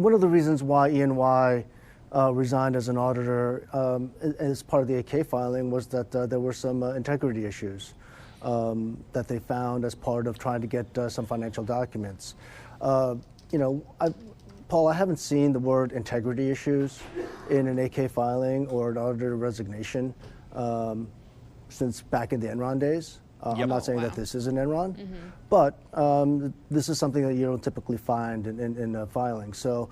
one of the reasons why E&Y resigned as an auditor as part of the 8K filing was that there were some integrity issues that they found as part of trying to get some financial documents. Paul, I haven't seen the word integrity issues in an 8K filing or an auditor resignation since back in the Enron days. I'm not saying that this is an Enron, but this is something that you don't typically find in a filing. So,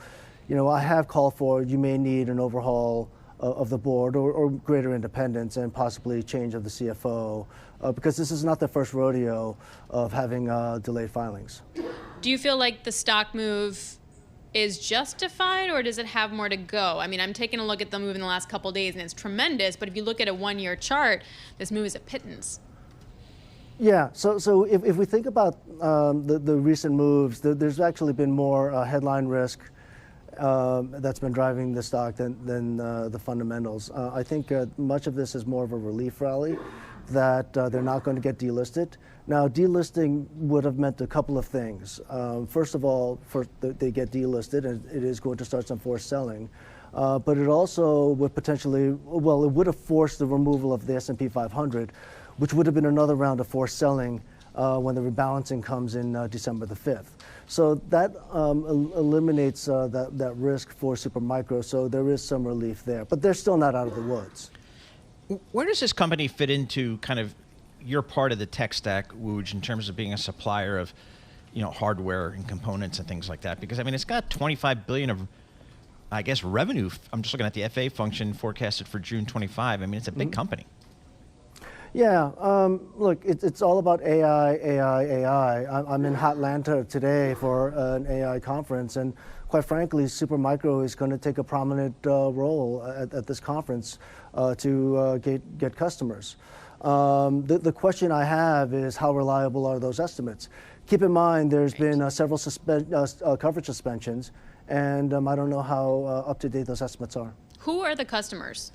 I have called for, you may need an overhaul of the board or greater independence and possibly change of the CFO, because this is not the first rodeo of having delayed filings. Do you feel like the stock move is justified, or does it have more to go? I mean, I'm taking a look at the move in the last couple of days, and it's tremendous, but if you look at a one-year chart, this move is a pittance. Yeah, so if we think about the recent moves, there's actually been more headline risk that's been driving the stock than the fundamentals. I think much of this is more of a relief rally, that they're not going to get delisted. Now, delisting would have meant a couple of things. First of all, they get delisted, and it is going to start some forced selling. But it also would potentially, it would have forced the removal of the S&P 500, which would have been another round of forced selling when the rebalancing comes in December the 5th. So that eliminates that risk for Supermicro, so there is some relief there. But they're still not out of the woods. Where does this company fit into kind of your part of the tech stack, Wooj, in terms of being a supplier of, hardware and components and things like that? Because, I mean, it's got $25 billion of, I guess, revenue. I'm just looking at the FA function forecasted for June 25. I mean, it's a big company. Yeah, look, it's all about AI. I'm in Atlanta today for an AI conference, and quite frankly, Supermicro is going to take a prominent role at this conference to get customers. The question I have is, how reliable are those estimates? Keep in mind, there's been several coverage suspensions, and I don't know how up-to-date those estimates are. Who are the customers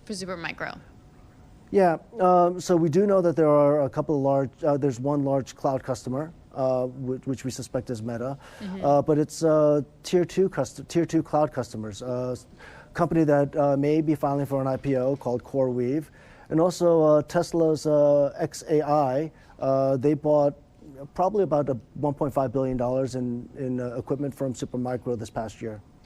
for Supermicro? Yeah, so we do know that there are a couple of large, there's one large cloud customer, which we suspect is Meta, but it's tier two cloud customers, company that may be filing for an IPO called CoreWeave, and also Tesla's XAI. They bought probably about $1.5 billion in equipment from Supermicro this past year.